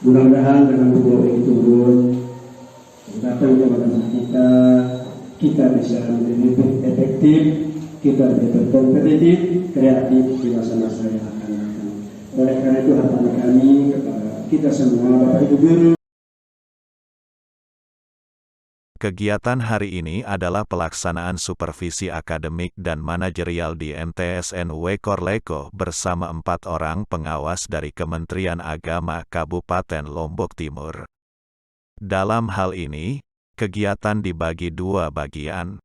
Mudah-mudahan dengan beliau ini turun, datang kepada kita bisa menjadi lebih efektif, kita lebih kompetitif, kreatif di masa-masa yang akan datang. Oleh karena itu harapan kami kepada kita semua, Bapak Ibu Guru. Kegiatan hari ini adalah pelaksanaan supervisi akademik dan manajerial di MTSN Wekorleko bersama 4 orang pengawas dari Kementerian Agama Kabupaten Lombok Timur. Dalam hal ini, kegiatan dibagi 2 bagian.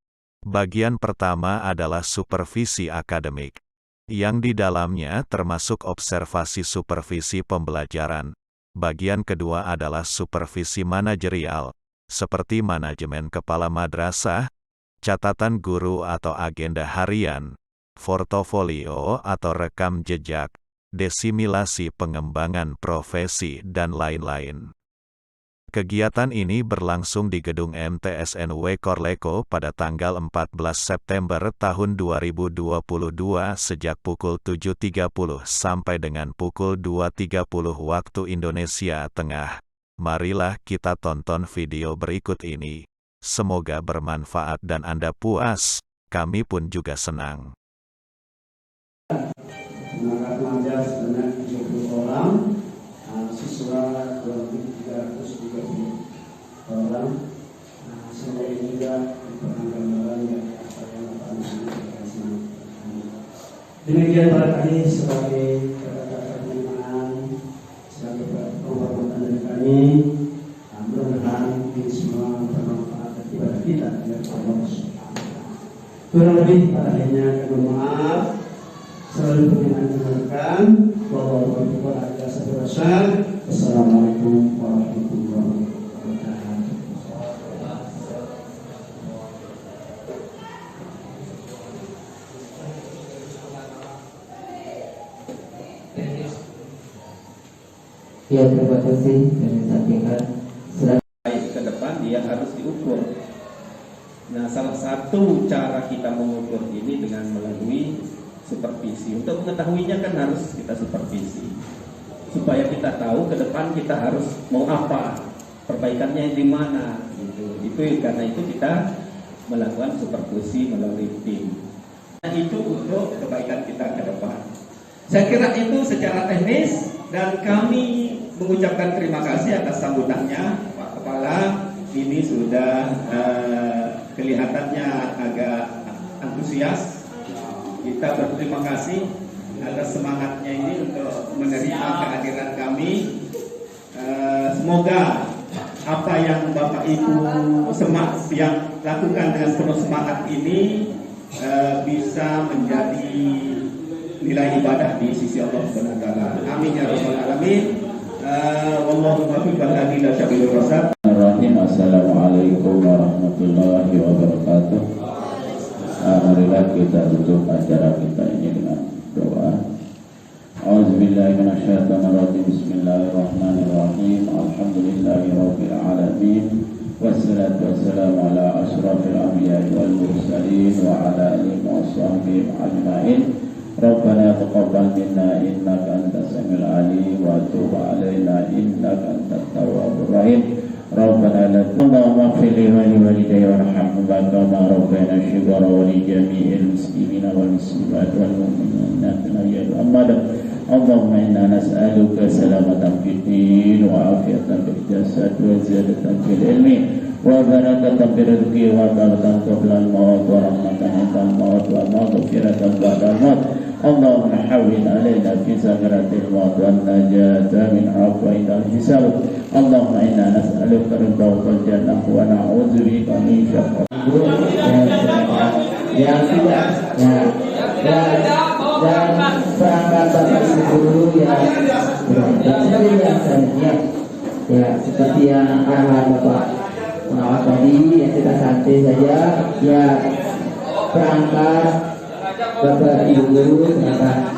Bagian pertama adalah supervisi akademik, yang di dalamnya termasuk observasi supervisi pembelajaran. Bagian kedua adalah supervisi manajerial, seperti manajemen kepala madrasah, catatan guru atau agenda harian, portofolio atau rekam jejak, desimilasi pengembangan profesi, dan lain-lain. Kegiatan ini berlangsung di gedung MTSN Wekorleko pada tanggal 14 September tahun 2022 sejak pukul 7.30 sampai dengan pukul 2.30 waktu Indonesia Tengah. Marilah kita tonton video berikut ini. Semoga bermanfaat dan Anda puas, kami pun juga senang. Semangat mengajar sebanyak 70 orang, siswa 2.330 orang. Semoga ini juga merupakan gambaran dari apa yang Bapak Ibu semangat. Demikian barangkali sebagai penerimaan, sebagai penghormatan dari kami. Mudah-mudahan ini semua bermanfaat kepada kita ya Allah Subhanahu. Kurang lebih pada akhirnya kami maaf. Selalu mengingatkan bahwa kita satu besar. Assalamualaikum warahmatullahi wabarakatuh. Ya, terima kasih yang disampaikan. Ke depan dia harus diukur. Nah, salah satu cara kita mengukur ini dengan melalui supervisi. Untuk mengetahuinya kan harus kita supervisi, supaya kita tahu ke depan kita harus mau apa, perbaikannya di mana. Itu karena itu kita melakukan supervisi melalui tim. Nah, itu untuk kebaikan kita ke depan. Saya kira itu secara teknis, dan kami mengucapkan terima kasih atas sambutannya Pak Kepala. Ini sudah kelihatannya agak antusias. Kita berterima kasih atas semangatnya ini untuk menerima kehadiran kami. Semoga apa yang Bapak Ibu yang lakukan dengan penuh semangat ini bisa menjadi nilai ibadah di sisi Allah Subhanahu wa taala. Amin ya rabbal alamin. Wallahu muwaffiq wal hadi ila sabilir rasyad. Assalamualaikum warahmatullahi wabarakatuh. Marilah kita tutup acara kita ini dengan doa. A'udzubillahi minasyaitonirrajim. Bismillahirrahmanirrahim. Alhamdulillahirabbil alamin. Wassalatu wassalamu ala asyrafil anbiya'i wal mursalin wa ala alihi washabbihi ajmain. Rabbana taqabbal minna innaka antas samiul alim wa tub alaina innaka antat tawwabur rahim. Rabbana la Allahumma ighfir li wa li walidayya warhamhuma kama rabbayana shighara wa li jami'il muslimina wal muslimat wal mu'minat amma ba'd. Allahumma inna nas'aluka salamatan fid din wa afiyatan fil jasad wa ziyadatan fil ilmi wa barakatan fil rizqi wa barakatan qabla al-maut wa rahmatan 'inda al-maut wa maghfiratan ba'da al-maut. Allahumma hawwin 'alaina fi sakaratil maut wan najata min 'afwil hisab. Allahumma inna nas'aluka ridha wal jannah wa na'udzubika min syarri yang tidak dan perangkat Bapak Ibu Guru yang ya seperti yang arahan Bapak pengawas tadi, yang kita santai saja ya, perangkat Bapak Ibu Guru perangkat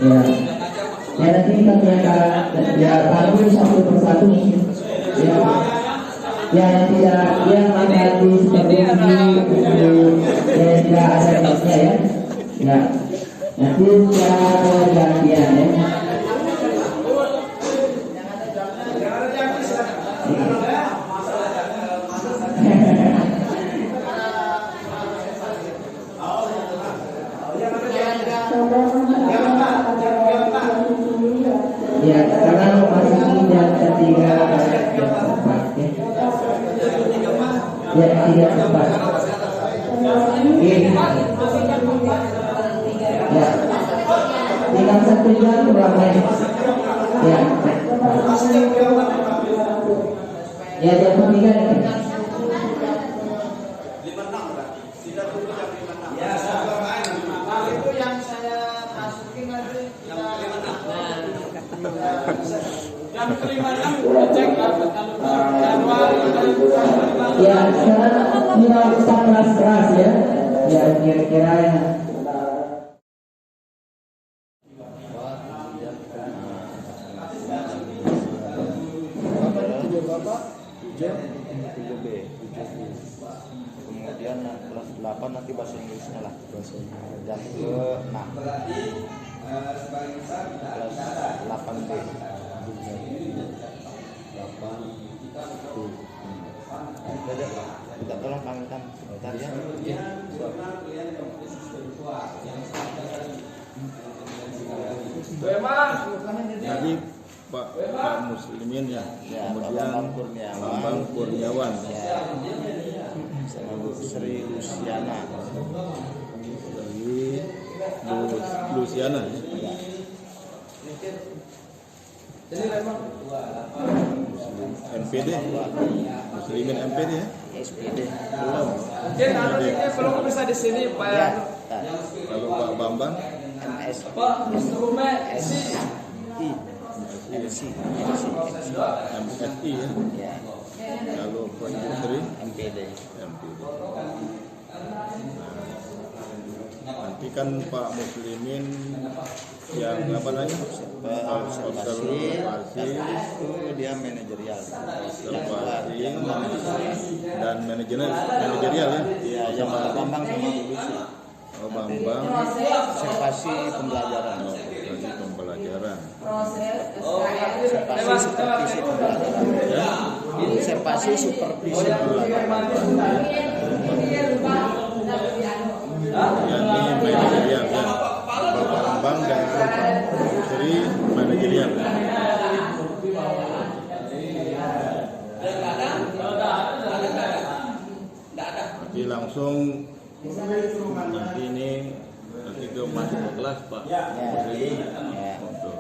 ya nanti kita perangkat ya taruh satu persatu ya yang tidak yang ada di seperti ini tidak ada tesnya ya nanti secara gantian ya Ya, sekarang masih jam 3 tepat ya. Ya, 3 tepat. Oke. Ya. Tinggal 1 jam kurang menit. Ya. Ya, jam 3 nih. Ya, sekarang final keras ya. Ya, kira-kira ya. Kemudian kelas 8 nanti bahasa Inggrisnya lah. Jam ke-6. Kelas 8B. Kita tolong panggilkan sebentar ya. Jadi Pak Muslimin ya, kemudian Bambang Kurniawan, sama Bu Sri Luciana. dari Luciana ya. MPD, Muslimin MPD ya. SPD. Mungkin anaknya belum bisa di sini Pak ya. Kalau Pak Bambang MS. Pak instrumen MC. MSI ya. Ya, Kalau Pak Sri MPD. MPD. Nanti kan Pak Muslimin yang apa namanya? Observasi itu dia manajerial. Observasi dan manajerial ya. Iya, yang Bambang sama Bu Lucy. Oh, Bambang Observasi pembelajaran. observasi pembelajaran. Observasi supervisi pembelajaran. Ya. Observasi supervisi pembelajaran. Yakni manajerial ya. Bambang dan Sri manajerial. Jadi langsung nanti ini nanti ke masuk ke kelas Pak. Muslimin untuk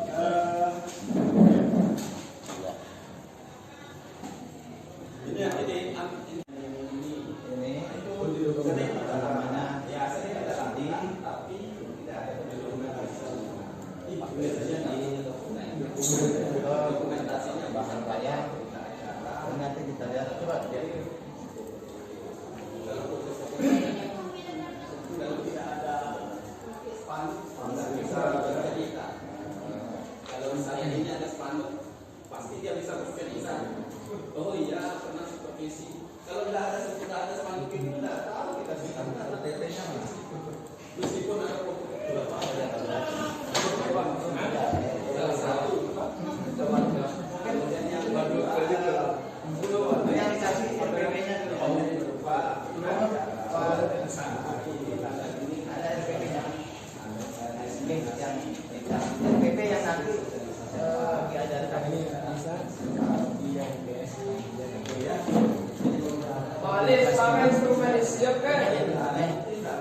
bahan kaya. Nanti kita lihat coba. Kalau misalnya ini ada spanduk, pasti dia bisa berpikir. Oh iya, pernah supervisi. Kalau tidak ada spanduk itu tidak tahu kita bisa ada TT-nya meskipun ada salah satu kemudian yang baru realisasi RPP-nya ada RPP-nya RPP yang nanti diajarkan ini bisa Balik pakai instrumen siap kan?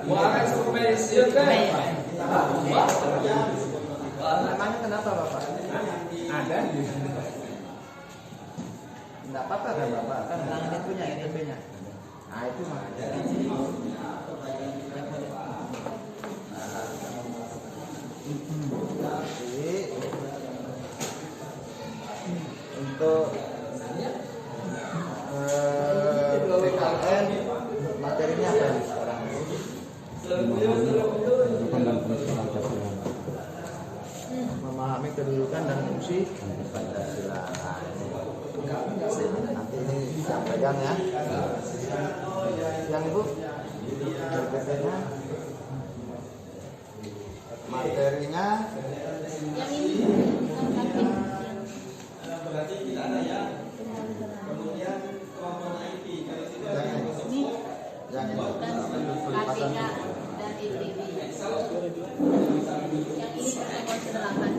Pakai instrumen siap kan? namanya kenapa Bapak? Ada. Enggak apa-apa kan Bapak? Kan ini punya RPP-nya. Nah, itu makanya. Untuk PKN materinya apa nih sekarang? Memahami kedudukan dan fungsi Pancasila. Nanti ini yang pegang ya. Yang Ibu RPP-nya, materinya. Yang ini berarti tidak ada ya. Kemudian kemampuan IT kalau tidak ini Yang ini. KTK dan ITB. Yang ini ekor 8.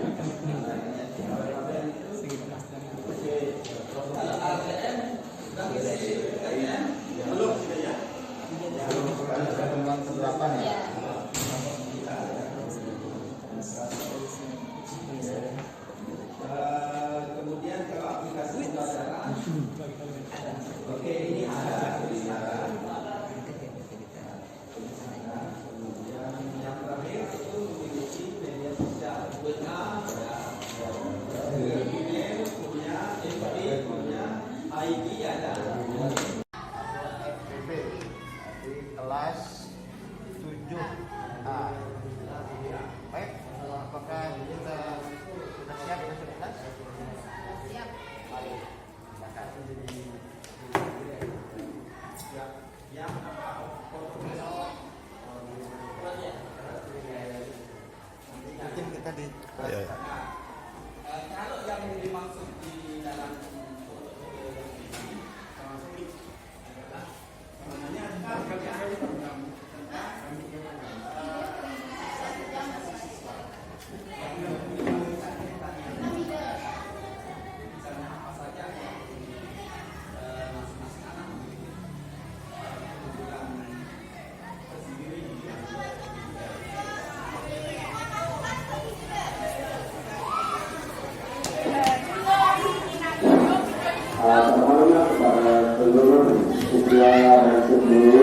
Permohonan kepada seluruh siswa dan siswi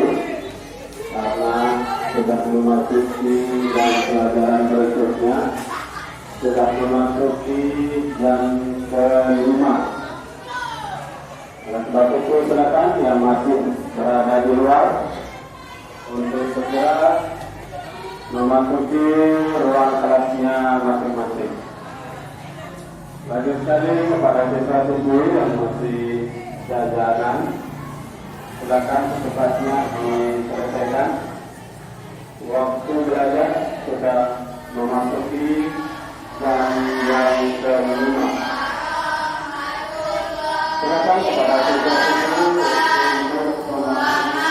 karena sudah memasuki dan pelajaran berikutnya, sudah memasuki jam kelima. Oleh sebab itu silakan yang masih berada di luar untuk segera memasuki ruang kelasnya masing-masing. Lagi sekali kepada siswa-siswi yang masih jajanan, silakan secepatnya diselesaikan. Waktu belajar sudah memasuki jam yang kelima. Silakan kepada siswa-siswi untuk memasuki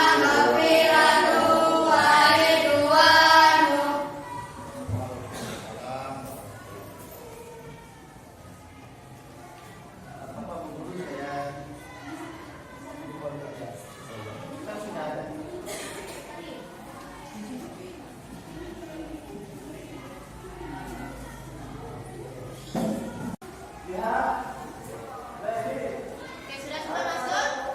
Oke, sudah semua masuk?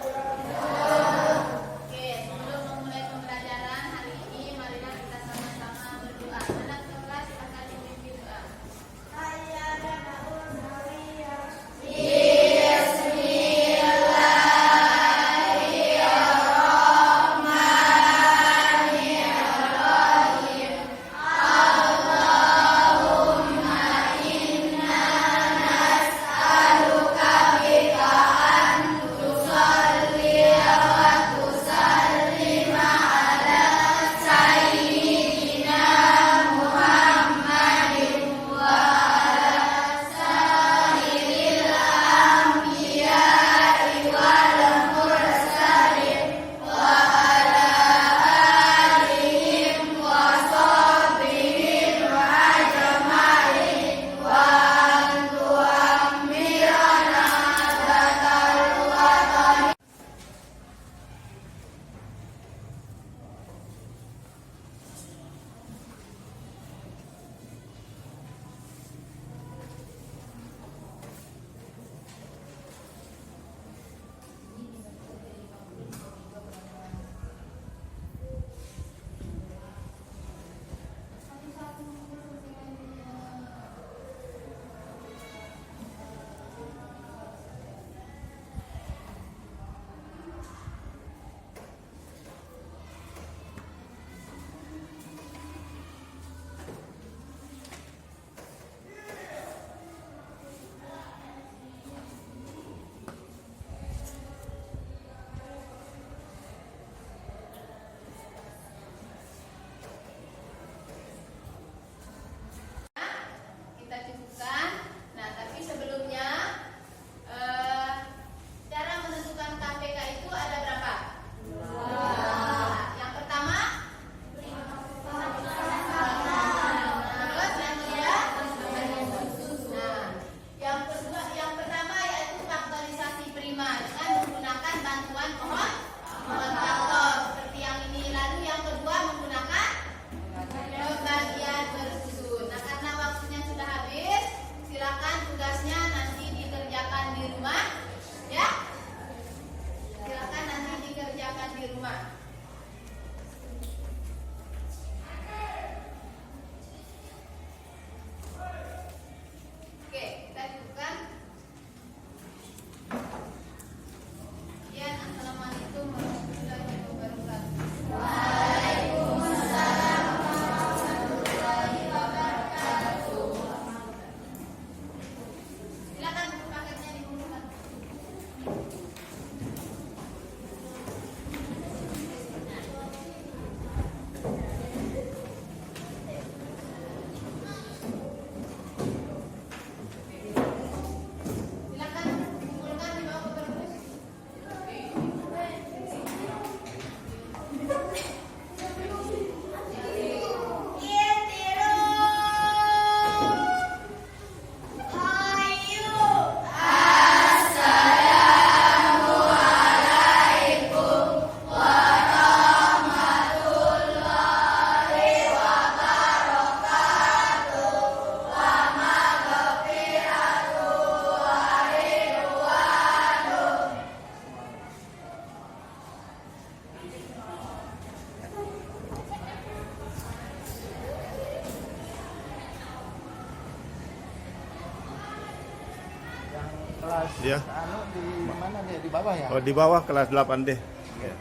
kelas Iya. anu di mana nih? Di bawah ya? Oh, di bawah kelas 8D. Ya.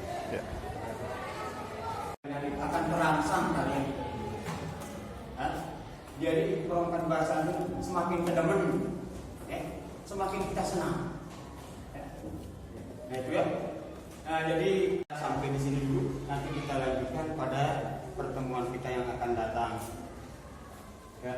akan terangsang kalian. Jadi perempuan bahasa itu semakin kedemen, semakin kita senang. Nah itu ya. Nah, jadi sampai di sini dulu. Nanti kita lanjutkan pada pertemuan kita yang akan datang. Ya.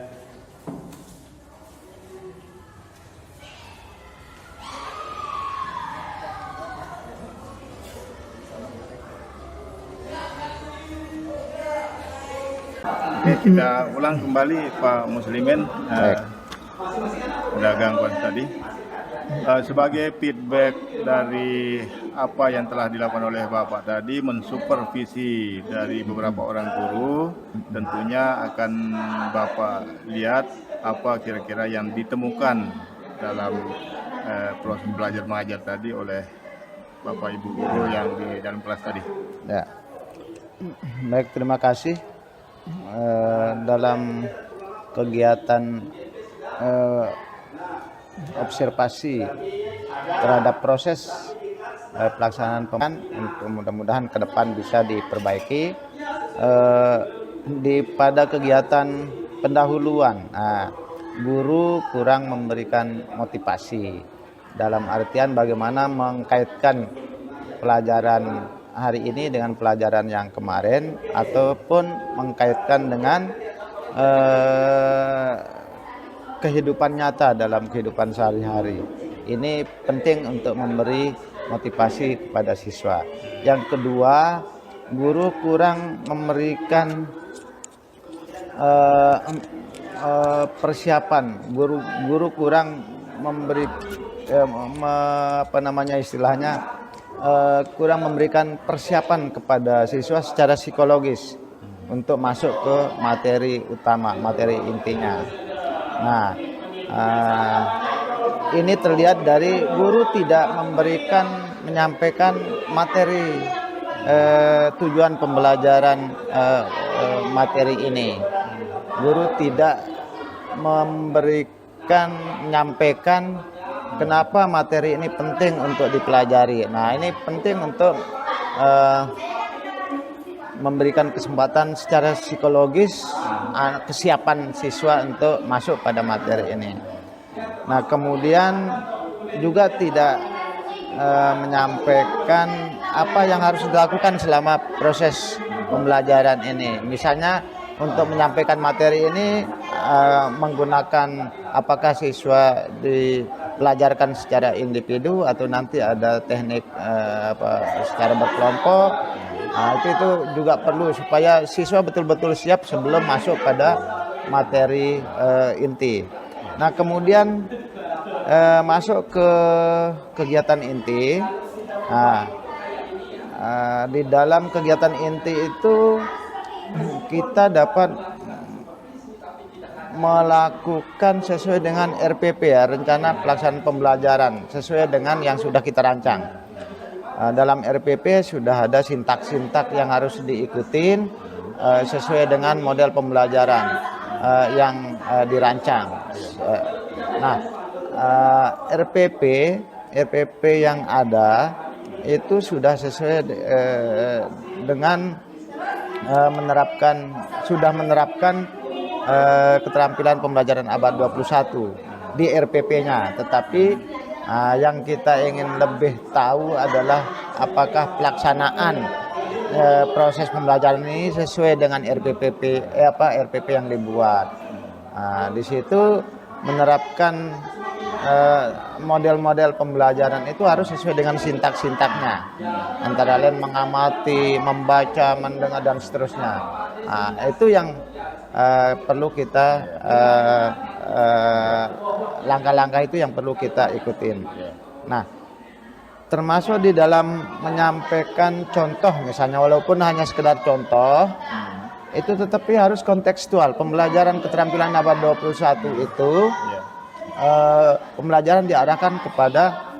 Oke, kita ulang kembali Pak Muslimin. Udah gangguan tadi. Sebagai feedback dari apa yang telah dilakukan oleh Bapak tadi, mensupervisi dari beberapa orang guru, tentunya akan Bapak lihat apa kira-kira yang ditemukan dalam proses belajar mengajar tadi oleh Bapak Ibu guru yang di dalam kelas tadi. Ya. Baik, terima kasih. Dalam kegiatan observasi terhadap proses pelaksanaan pemilihan, untuk mudah-mudahan ke depan bisa diperbaiki. Pada kegiatan pendahuluan, guru kurang memberikan motivasi dalam artian bagaimana mengkaitkan pelajaran hari ini dengan pelajaran yang kemarin, ataupun mengkaitkan dengan kehidupan nyata dalam kehidupan sehari-hari. Ini penting untuk memberi motivasi kepada siswa. Yang kedua, guru kurang memberikan persiapan. Guru kurang memberi kurang memberikan persiapan kepada siswa secara psikologis untuk masuk ke materi utama, materi intinya. Nah, ini terlihat dari guru tidak menyampaikan materi tujuan pembelajaran materi ini. Guru tidak menyampaikan kenapa materi ini penting untuk dipelajari. Nah, ini penting untuk memberikan kesempatan secara psikologis kesiapan siswa untuk masuk pada materi ini. Nah, kemudian juga tidak menyampaikan apa yang harus dilakukan selama proses pembelajaran ini. Misalnya untuk menyampaikan materi ini menggunakan apakah siswa dipelajarkan secara individu atau nanti ada teknik secara berkelompok. Nah, itu juga perlu supaya siswa betul-betul siap sebelum masuk pada materi inti. Nah, kemudian masuk ke kegiatan inti. Nah, di dalam kegiatan inti itu kita dapat melakukan sesuai dengan RPP ya, rencana pelaksanaan pembelajaran, sesuai dengan yang sudah kita rancang. Dalam RPP sudah ada sintak-sintak yang harus diikutin sesuai dengan model pembelajaran yang dirancang. Nah, RPP yang ada itu sudah sesuai dengan menerapkan keterampilan pembelajaran abad 21 di RPP-nya, tetapi yang kita ingin lebih tahu adalah apakah pelaksanaan proses pembelajaran ini sesuai dengan RPP yang dibuat. Di situ menerapkan model-model pembelajaran itu harus sesuai dengan sintak-sintaknya, antara lain mengamati, membaca, mendengar dan seterusnya. Itu yang perlu kita langkah-langkah itu yang perlu kita ikutin. Nah, termasuk di dalam menyampaikan contoh, misalnya walaupun hanya sekedar contoh, itu tetapi harus kontekstual. Pembelajaran keterampilan abad 21 itu pembelajaran diarahkan kepada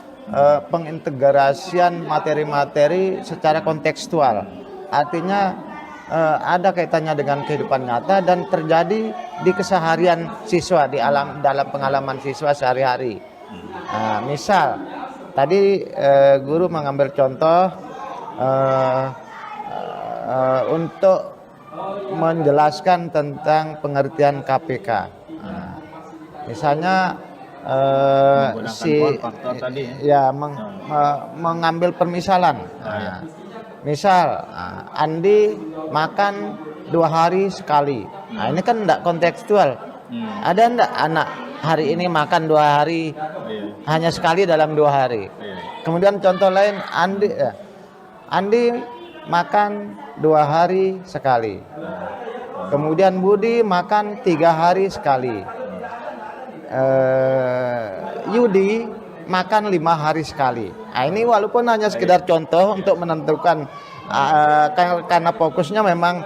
pengintegrasian materi-materi secara kontekstual. Artinya ada kaitannya dengan kehidupan nyata dan terjadi di keseharian siswa, dalam pengalaman siswa sehari-hari. Nah, misal tadi guru mengambil contoh untuk menjelaskan tentang pengertian KPK. Nah, misalnya mengambil permisalan. Nah, misal Andi makan 2 hari sekali. Nah, ini kan enggak kontekstual. Ada enggak anak hari ini makan 2 hari hanya sekali dalam 2 hari. Kemudian contoh lain Andi makan 2 hari sekali. Kemudian Budi makan 3 hari sekali. Yudi makan 5 hari sekali. Nah, ini walaupun hanya sekedar contoh untuk menentukan karena fokusnya memang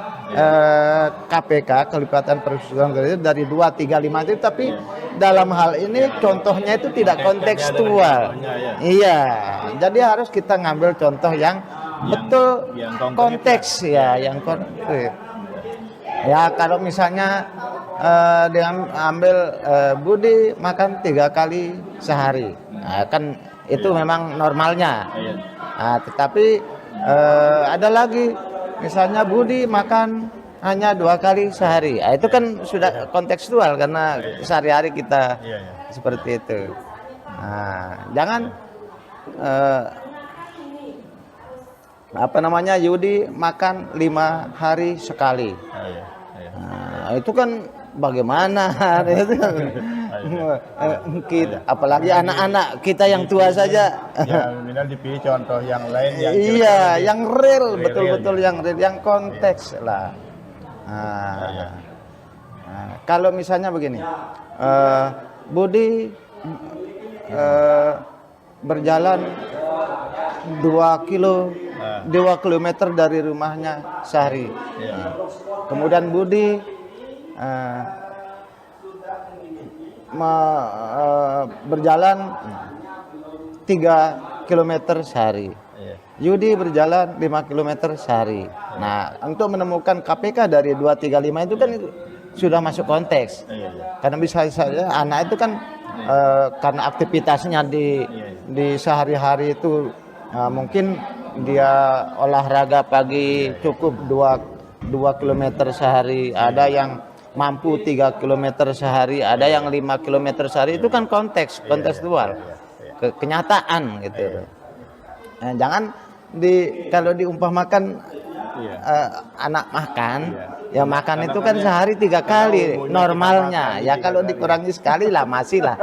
KPK kelipatan persetujuan dari 2, 3, 5 itu, tapi dalam hal ini contohnya itu tidak kontekstual. Iya, jadi harus kita ngambil contoh yang betul konteks ya, yang konkret. Ya kalau misalnya dengan ambil Budi makan 3 kali sehari, nah, kan itu memang normalnya. Nah, tetapi ada lagi misalnya Budi makan hanya 2 kali sehari, nah, itu kan sudah kontekstual karena sehari-hari kita seperti itu. Nah, jangan Yudi makan 5 hari sekali. Nah, itu kan bagaimana? Kita, apalagi anak-anak kita yang tua saja. Ya, minimal dipilih contoh yang lain yang yang real, betul-betul yang real, yang konteks lah. Nah, kalau misalnya begini, Budi berjalan 2 kilometer dari rumahnya sehari. Kemudian Budi berjalan 3 kilometer sehari. Yudi berjalan 5 kilometer sehari. Nah, untuk menemukan KPK dari 2, 3, 5 itu kan sudah masuk konteks. Karena bisa saja anak itu kan karena aktivitasnya di sehari-hari itu mungkin dia olahraga pagi cukup 2 kilometer sehari, ada yang mampu 3 kilometer sehari, ada yang 5 kilometer sehari, itu kan kontekstual, kenyataan gitu. Nah, jangan kalau diumpamakan anak makan, ya makan itu kan sehari 3 kali normalnya, ya kalau dikurangi sekali lah masih lah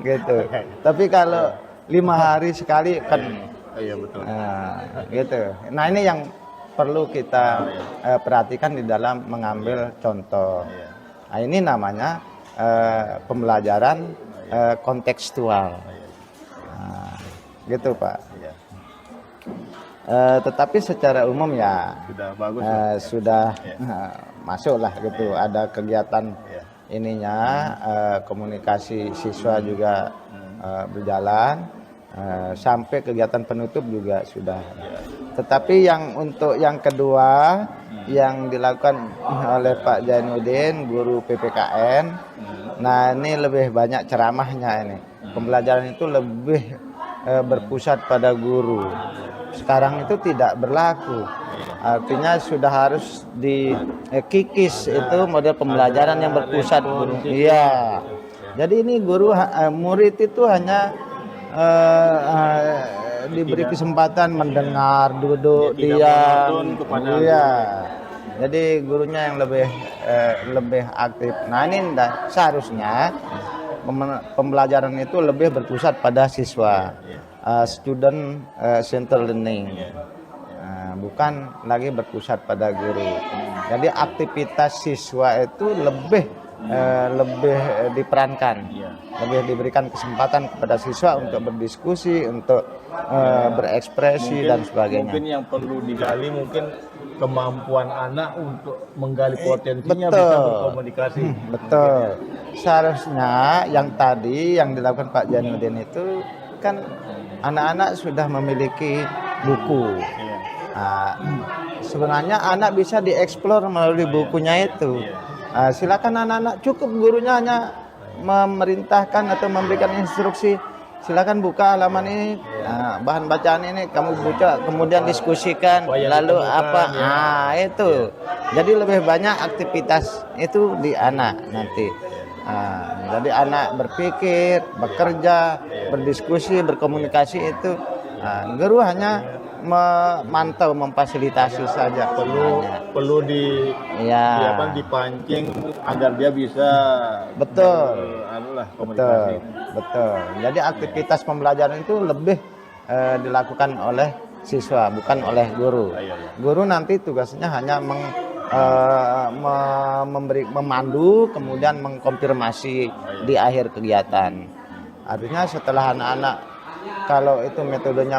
gitu. Tapi kalau 5 hari sekali kan gitu. Nah, ini yang perlu kita perhatikan di dalam mengambil contoh. Nah, ini namanya pembelajaran kontekstual. Nah, gitu Pak. Tetapi secara umum ya sudah bagus, sudah masuk lah gitu. Ada kegiatan ininya, komunikasi siswa juga berjalan. Sampai kegiatan penutup juga sudah. Tetapi yang untuk yang kedua yang dilakukan oleh Pak Zainuddin, guru PPKN, nah ini lebih banyak ceramahnya ini. Pembelajaran itu lebih berpusat pada guru. Sekarang itu tidak berlaku. Artinya sudah harus dikikis itu model pembelajaran yang berpusat guru. Iya. Jadi ini guru murid itu hanya diberi kesempatan mendengar, duduk, diam. Iya. Jadi gurunya yang lebih aktif. Nah, ini seharusnya pembelajaran itu lebih berpusat pada siswa, student centered learning, bukan lagi berpusat pada guru. Jadi aktivitas siswa itu lebih diperankan, lebih diberikan kesempatan kepada siswa untuk berdiskusi, untuk berekspresi dan sebagainya. Mungkin yang perlu digali mungkin kemampuan anak untuk menggali potensinya, betul, bisa berkomunikasi. Betul. Seharusnya yang tadi yang dilakukan Pak Zainuddin itu kan anak-anak sudah memiliki buku. Sebenarnya anak bisa dieksplor melalui bukunya itu. Silakan anak-anak, cukup gurunya hanya memerintahkan atau memberikan instruksi, silakan buka halaman ini, nah, bahan bacaan ini kamu buka, kemudian diskusikan, lalu apa, itu. Jadi lebih banyak aktivitas itu di anak nanti. Jadi anak berpikir, bekerja, berdiskusi, berkomunikasi itu, guru hanya memantau, memfasilitasi saja. Perlu dipancing agar dia bisa komunikasi. Betul. Jadi aktivitas pembelajaran itu lebih dilakukan oleh siswa, bukan oleh guru. Guru nanti tugasnya hanya memandu, kemudian mengkonfirmasi di akhir kegiatan. Artinya setelah anak-anak, kalau itu metodenya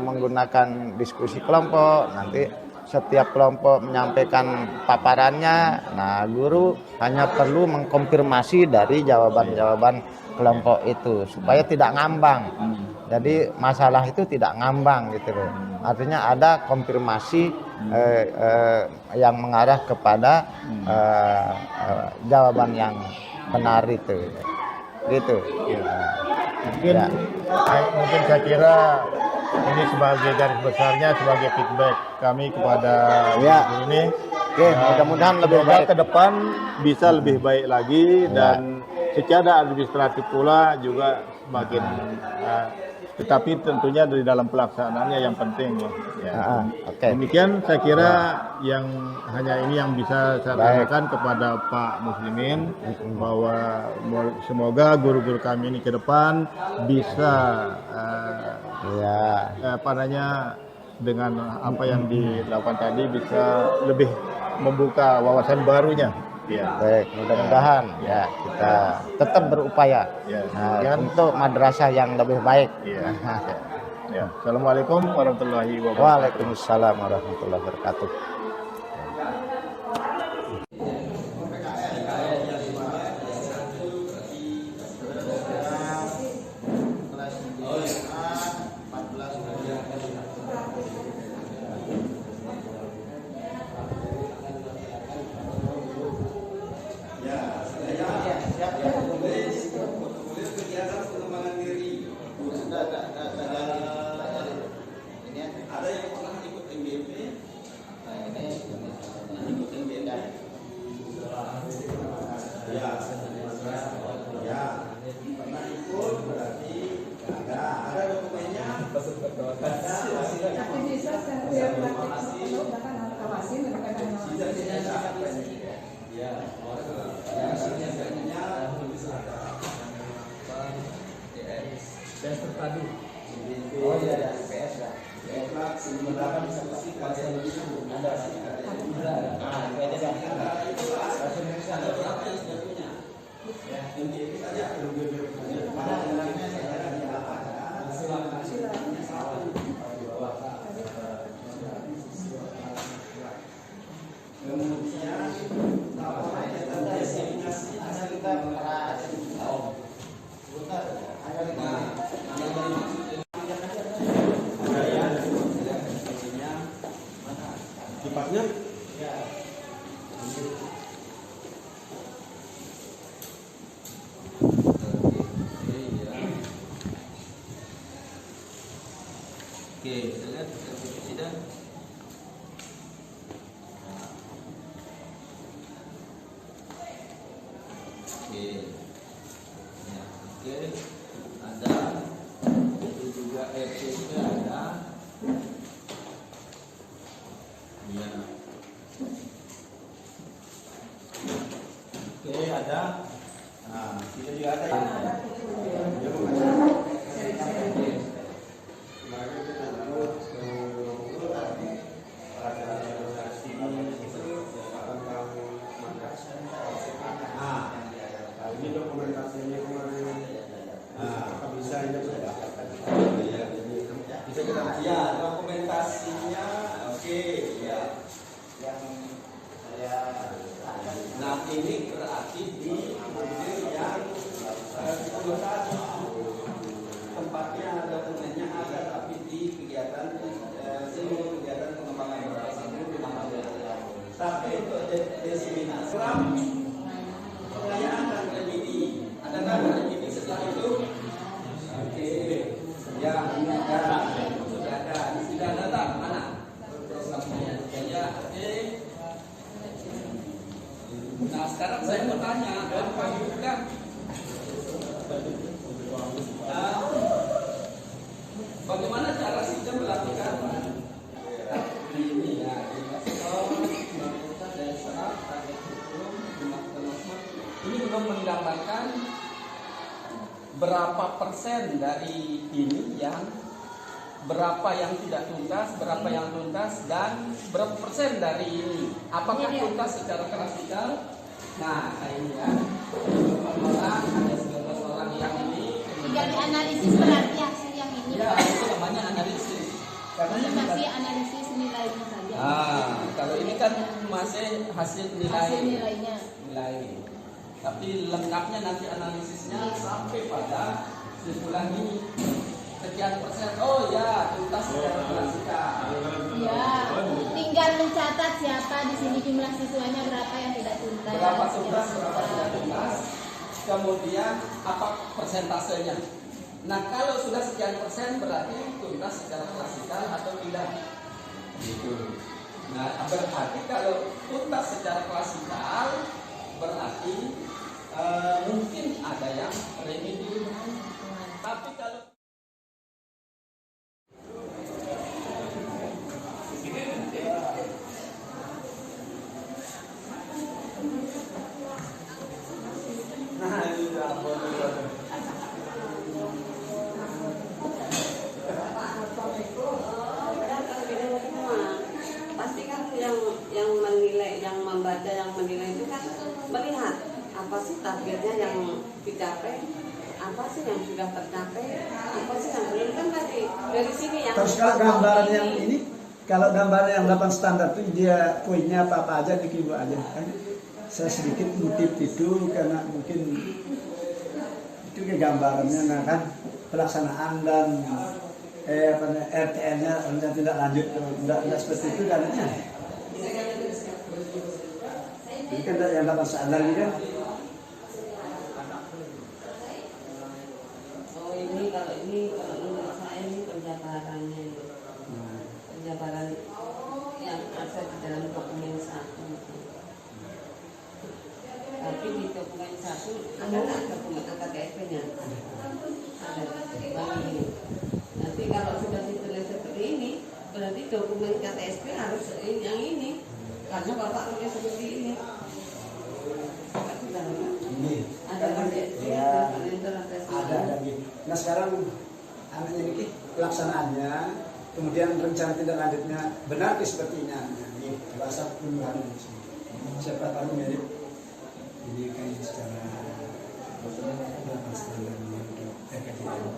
menggunakan diskusi kelompok, nanti setiap kelompok menyampaikan paparannya. Nah, guru hanya perlu mengkonfirmasi dari jawaban-jawaban kelompok itu supaya tidak ngambang. Jadi masalah itu tidak ngambang gitu loh. Artinya ada konfirmasi yang mengarah kepada jawaban yang benar itu. Gitu. Mungkin saya kira ini sebagai garis besarnya, sebagai feedback kami kepada guru ini. Oke, mudah-mudahan lebih baik ke depan bisa lebih baik lagi, dan secara administratif pula juga semakin tetapi tentunya dari dalam pelaksanaannya yang penting ya. Demikian saya kira yang hanya ini yang bisa saya tanyakan kepada Pak Muslimin, bahwa semoga guru-guru kami ini ke depan bisa dengan apa yang dilakukan tadi bisa lebih membuka wawasan barunya. Baik, mudah-mudahan kita tetap berupaya untuk madrasah yang lebih baik. Assalamualaikum warahmatullahi wabarakatuh. Waalaikumsalam warahmatullahi wabarakatuh. persen dari ini berapa yang tidak tuntas, berapa yang tuntas, dan berapa persen dari ini. Apakah tuntas secara klasikal? Nah, ini ya. 19 orang, ada 19 orang yang ini. Tinggal dianalisis berarti hasil yang ini. Ya, itu namanya analisis. Karena Ini ini masih kan, analisis nilainya saja. kalau ini kan masih hasil nilai. Hasil nilainya. Nilai. Tapi lengkapnya nanti analisisnya sampai pada kesimpulan ini. Sekian persen, oh ya, tuntas secara klasikal. Ya, tinggal mencatat siapa di sini jumlah siswanya berapa yang tidak tuntas. Berapa tuntas, berapa tidak tuntas. Kemudian apa persentasenya. Nah, kalau sudah sekian persen berarti tuntas secara klasikal atau tidak. Gitu. Nah, berarti kalau tuntas secara klasikal berarti mungkin ada yang remedium. Tapi kalau pasti kan yang menilai, yang membaca, yang menilai itu kan melihat apa sih targetnya yang dicapai, apa sih yang sudah tercapai, apa sih yang belum, kan dari sini yang. Terus kalau gambaran yang ini, kalau gambaran yang 8 standar itu dia poinnya apa aja di keyboard aja kan. Saya sedikit ngutip itu karena mungkin itu ke gambarannya, nah kan pelaksanaan dan RTN-nya tidak lanjut, tidak seperti itu karena ini kan yang 8 standar ini kan. Oh kalau menurut saya ini penjabarannya, penjabaran yang ada di dalam dokumen 1. Tapi di dokumen 1 ada nggak dokumen KTSP-nya? Ada. Bagi. Nanti kalau sudah ditulis seperti ini, berarti dokumen KTSP harus yang ini, karena Bapak tulis seperti ini. Ini Ada ya, ada gitu. Nah sekarang anaknya ini pelaksanaannya, kemudian rencana tindak lanjutnya benar sepertinya. Ini bahasa penyuluhan ini. Siapa tahu mirip ini kan secara standar untuk RKJM.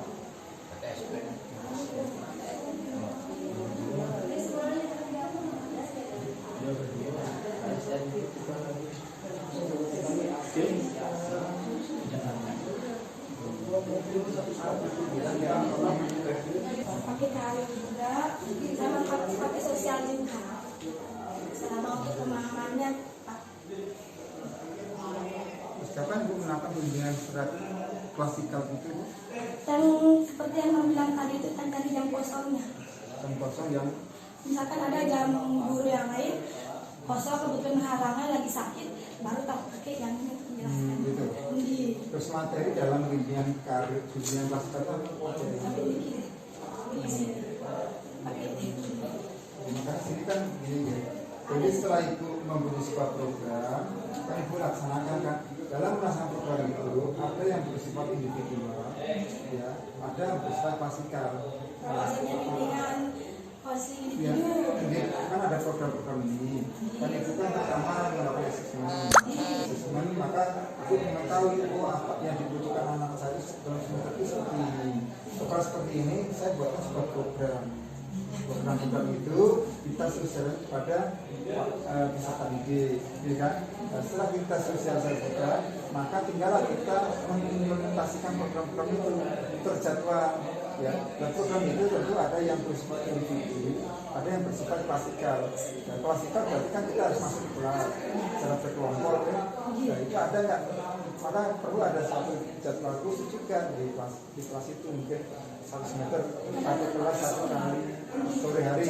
Pakai hari juga, sama pakai sosial juga. Selama untuk pemahamannya. Kapan Bu melakukan bimbingan surat klasikal itu? Dan seperti yang Bang bilang tadi itu kan tadi jam kosongnya. Jam kosong yang Misalkan ada jam guru yang lain kosong, kebetulan halangan lagi sakit, baru tak pakai yang ini menjelaskan. gitu. Terus materi dalam bimbingan karir, bimbingan klasikal itu Pakai dikit. Pakai dikit. maka sini kan gini ya. Jadi setelah itu mempunyai sebuah program, kan Ibu laksanakan kan. Dalam melaksanakan program itu ada yang bersifat individual, ya, ada yang bersifat klasikal. Maksudnya bimbingan posisi Ya, individu. kan ada program-program ini. Kan itu kan pertama melakukan asesmen, maka aku mengetahui apa yang dibutuhkan anak saya dalam semester itu seperti ini. Kalau seperti ini, saya buatkan sebuah program. Program-program itu kita sosialisasi kepada wisata ide, ya kan? Nah, setelah kita sosialisasikan, maka tinggallah kita mengimplementasikan program-program itu terjadwal. Ya, dan program itu tentu ada yang bersifat individu, ada yang bersifat klasikal. Nah, klasikal berarti kan kita harus masuk di kelas secara berkelompok. Ya. Nah, itu ada nggak? Maka perlu ada satu jadwal khusus juga di kelas itu, mungkin 1 semester satu kelas 1 kali sore hari.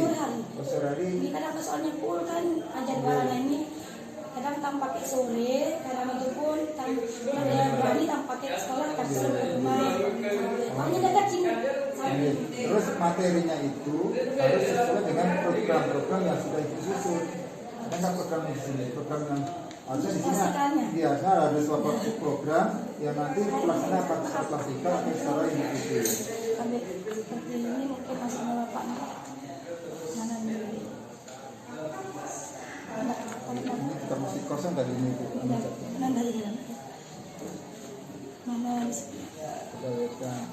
Ini kadang soalnya full kan jadwalnya ini. Kadang tanpa pakai sore, kadang itu pun ada berani tanpa pakai sekolah kan suruh rumah. Makanya dekat sini. Terus materinya itu harus sesuai dengan program-program yang sudah disusun. Ada nggak program di sini? Program yang Ada di sini, Pastikannya. biasa ada suatu program yang nanti pelaksana apa secara praktikal atau secara individu. Sampai seperti ini mungkin masih ada Bapak mana nih? Ini kita masih kosong dari ini. Mana dari dalam? Mana? Kita lihatkan.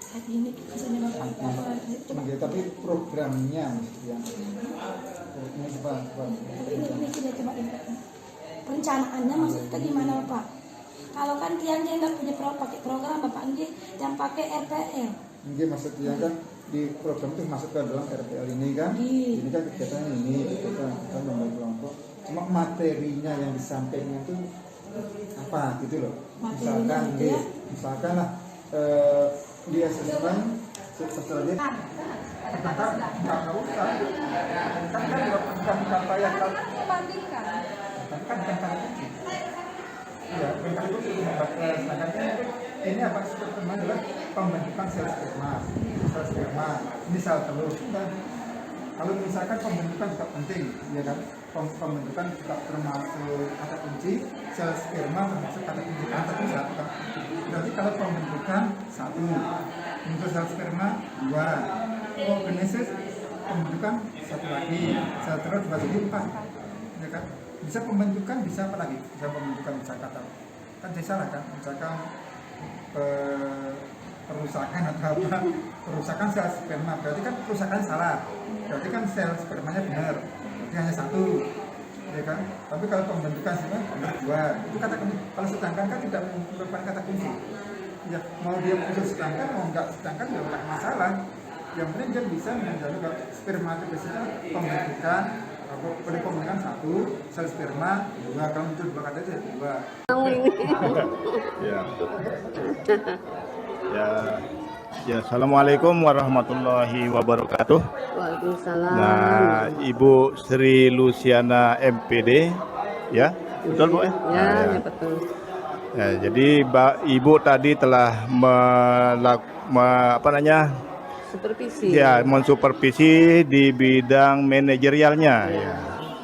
Saat ini masih ada Bapak. Ya, tapi programnya yang ini coba. Ini sudah coba rencanaannya maksudnya gimana Pak? Kalau kan tiang dia nggak punya pakai program Bapak ini yang pakai RPL. Mungkin maksudnya kan di program itu masuk ke dalam RPL ini kan? Ini kan kegiatannya ini kita membagi kelompok. Cuma materinya yang disampaikan itu apa gitu loh? Misalkan lah di asesmen setelahnya nggak usah kan kata yang Bandingkan. kan kunci ya bukan itu ini apa sebetulnya adalah pembentukan sel sperma ini sel telur kan kalau misalkan pembentukan juga penting ya kan pembentukan juga termasuk kata kunci sel sperma termasuk kata kunci tapi satu kan berarti kalau pembentukan 1 untuk sel sperma 2 oogenesis pembentukan 1 lagi sel telur dibagi 4 ya kan bisa pembentukan bisa apa lagi bisa pembentukan bisa kata kan saya salah kan misalkan perusakan atau apa perusakan sel sperma berarti kan perusakan salah berarti kan sel spermanya benar berarti hanya 1 ya kan tapi kalau pembentukan sperma benar 2 itu kata kunci kalau sedangkan kan tidak merupakan kata kunci ya mau dia muncul sedangkan mau enggak sedangkan ya enggak masalah yang penting dia bisa menjadi sperma itu biasanya pembentukan boleh pembentukan 1 sel sperma 2 kalau muncul 2 kata itu 2 Ya, assalamualaikum warahmatullahi wabarakatuh. Waalaikumsalam. Nah, Ibu Sri Luciana MPD, ya, betul Bu? Ya, betul. Ya, jadi Ibu tadi telah supervisi. Ya, mensupervisi di bidang manajerialnya. Ya.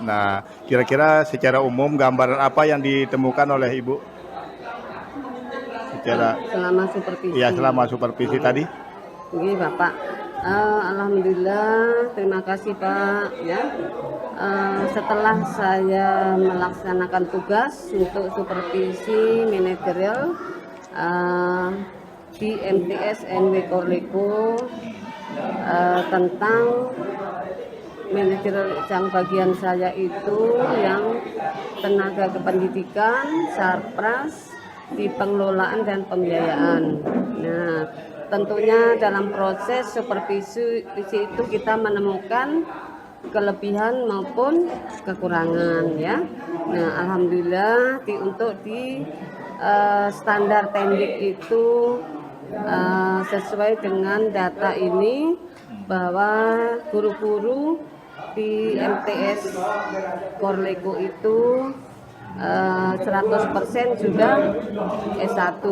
Nah, kira-kira secara umum gambaran apa yang ditemukan oleh Ibu? Selama supervisi. Ya, selama supervisi tadi. Oke, Bapak. Alhamdulillah, terima kasih Pak. Ya, setelah saya melaksanakan tugas untuk supervisi manajerial di MTS NW Korleko tentang manajerial yang bagian saya itu yang tenaga kependidikan, sarpras di pengelolaan dan pembiayaan. Nah, tentunya dalam proses supervisi itu kita menemukan kelebihan maupun kekurangan ya. Nah, alhamdulillah untuk di standar tendik itu sesuai dengan data ini bahwa guru-guru di MTS Korleko itu 100% sudah S1.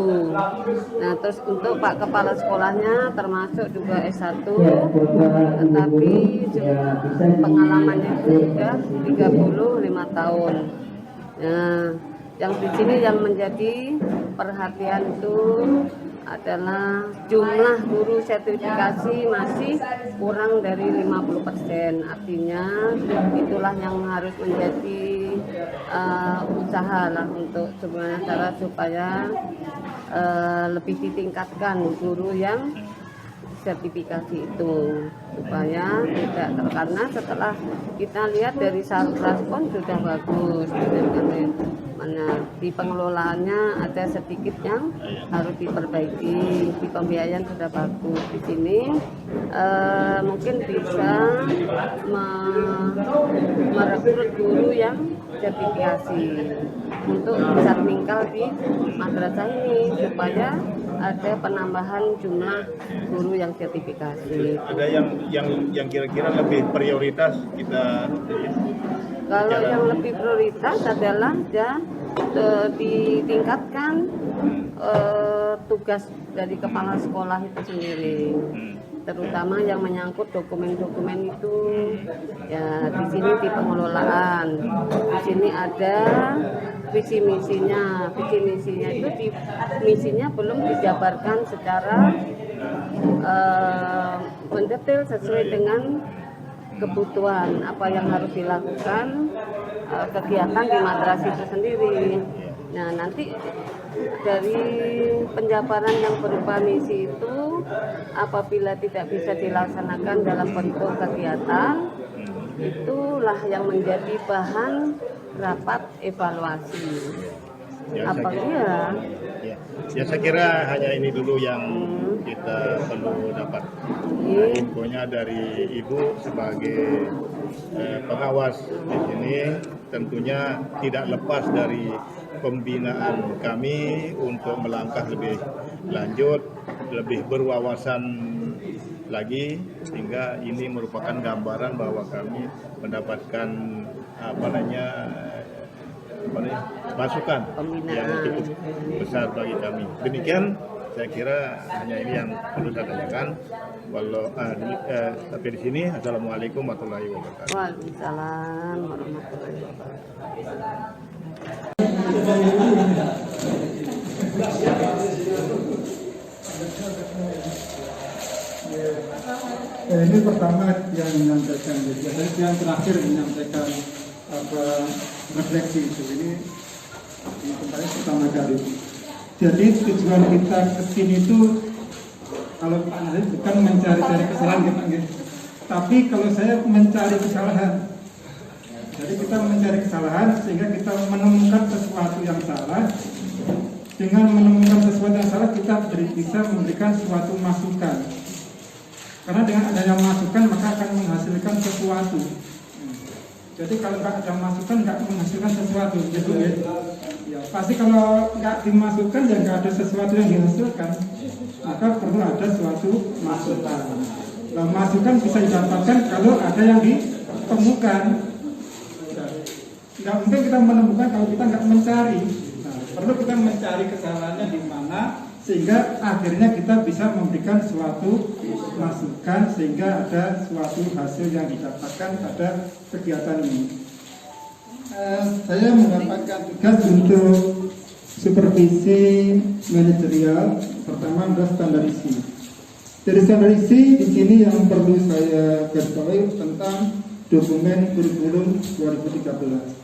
Nah, terus untuk Pak Kepala Sekolahnya termasuk juga S1, tetapi pengalamannya sudah 35 tahun. Nah, yang di sini yang menjadi perhatian itu adalah jumlah guru sertifikasi masih kurang dari 50%. Artinya itulah yang harus menjadi usaha lah untuk sebenarnya cara supaya lebih ditingkatkan guru yang sertifikasi itu supaya tidak karena setelah kita lihat dari respon sudah bagus mana di pengelolaannya ada sedikit yang harus diperbaiki, di pembiayaan sudah bagus. Di sini mungkin bisa merekrut guru yang sertifikasi untuk bisa meningkat di madrasah ini supaya ada penambahan jumlah guru yang sertifikasi. Ada yang kira-kira lebih prioritas kita. Kalau yang lebih prioritas adalah ditingkatkan tugas dari kepala sekolah itu sendiri. terutama yang menyangkut dokumen-dokumen itu. Ya, di sini di pengelolaan, di sini ada visi misinya itu misinya belum dijabarkan secara mendetail sesuai dengan kebutuhan apa yang harus dilakukan kegiatan di madrasah itu sendiri. Nah, nanti dari penjabaran yang berupa misi itu apabila tidak bisa dilaksanakan dalam bentuk kegiatan, itulah yang menjadi bahan rapat evaluasi. Ya, saya kira hanya ini dulu yang kita perlu dapat infonya dari Ibu sebagai pengawas di sini. Tentunya tidak lepas dari pembinaan kami untuk melangkah lebih lanjut, lebih berwawasan lagi, sehingga ini merupakan gambaran bahwa kami mendapatkan masukan yang cukup besar bagi kami. Demikian, saya kira hanya ini yang perlu saya tanyakan. Sampai di sini, assalamualaikum warahmatullahi wabarakatuh. Waalaikumsalam warahmatullahi wabarakatuh. Ini pertama yang menyampaikan, yang terakhir menyampaikan refleksi itu. Ini pertama kali. Jadi tujuan kita kesini itu, kalau Pak Nazir bukan mencari-cari kesalahan gitu, tapi kalau saya mencari kesalahan. Jadi kita mencari kesalahan sehingga kita menemukan sesuatu yang salah. Dengan menemukan sesuatu yang salah, kita bisa memberikan suatu masukan. Karena dengan adanya masukan maka akan menghasilkan sesuatu. Jadi kalau nggak ada masukan nggak menghasilkan sesuatu. Jadi ya pasti kalau nggak dimasukkan dan nggak ada sesuatu yang dihasilkan, maka perlu ada suatu masukan. Nah, masukan bisa didapatkan kalau ada yang ditemukan. Nggak mungkin kita menemukan kalau kita nggak mencari. Nah, perlu kita mencari kesalahannya di mana sehingga akhirnya kita bisa memberikan suatu masukan sehingga ada suatu hasil yang didapatkan pada kegiatan ini. Saya mendapatkan tugas untuk supervisi manajerial. Pertama adalah standarisasi. Dari standarisasi di sini yang perlu saya garis bawahi tentang dokumen kurikulum 2013.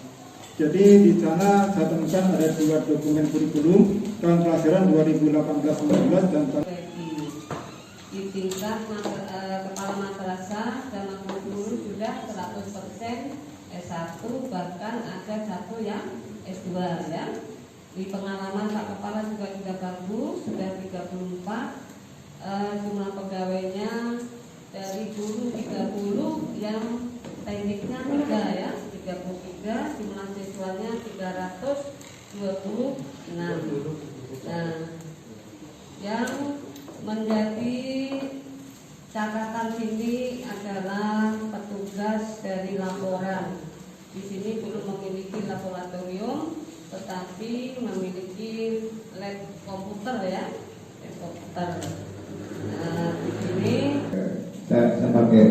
Jadi di sana saya temukan ada 2 dokumen kurikulum tahun pelajaran 2018-19 dan di tingkat kepala madrasah dan guru sudah 100% S1, bahkan ada satu yang S2 ya. Di pengalaman Pak Kepala juga bagus, sudah 34 jumlah pegawainya dari guru 30 yang tekniknya 3 ya, 33, jumlah siswanya 326. Nah, yang menjadi catatan sini adalah petugas dari laporan. Di sini belum memiliki laboratorium, tetapi memiliki lab komputer ya, lab komputer. Nah, di sini saya pakai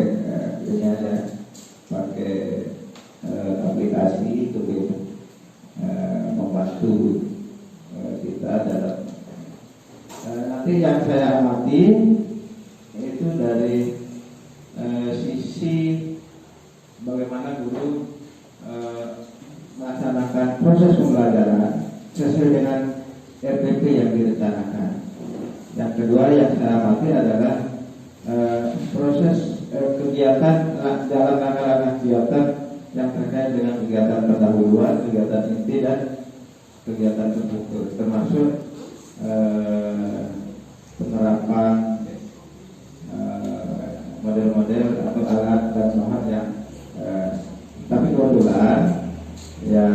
ini aja, pakai aplikasi untuk membantu kita dalam nanti yang saya amati itu dari sisi bagaimana guru melaksanakan proses pembelajaran sesuai dengan RPP yang direncanakan. Yang kedua yang saya amati adalah proses kegiatan dalam langkah-langkah kegiatan yang terkait dengan kegiatan pendahuluan, kegiatan inti dan kegiatan terstruktur, termasuk penerapan model-model atau alat dan bahan yang tapi kebetulan ya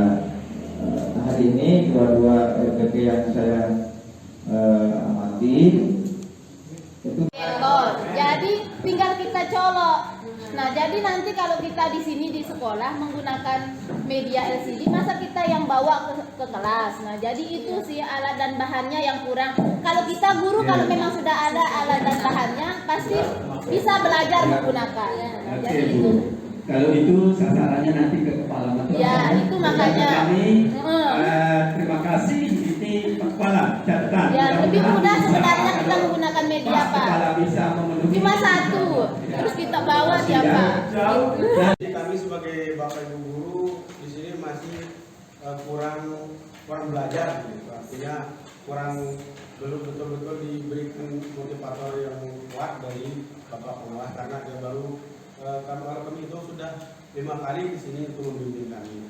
hari ini dua RPP yang saya amati itu jadi tinggal kita colok. Nah, jadi nanti kalau kita di sini di sekolah menggunakan media LCD, masa kita yang bawa ke ke kelas. Nah, jadi itu sih alat dan bahannya yang kurang. Kalau kita guru kalau memang sudah ada alat dan bahannya pasti bisa belajar menggunakan. Nah, jadi itu. Kalau itu sasarannya nanti ke kepala madrasah. Ya, itu makanya. Kami terima kasih ini kepala catatan. Ya, lebih mudah sebenarnya kita menggunakan media, Pak. Bisa Cuma satu, terus kita bawa dia, Pak. Jadi kami sebagai Bapak Ibu guru di sini masih kurang belajar, gitu. Artinya belum betul-betul diberikan motivator yang kuat dari Bapak Pengawas karena dia baru kami itu sudah 5 kali di sini untuk membimbing kami.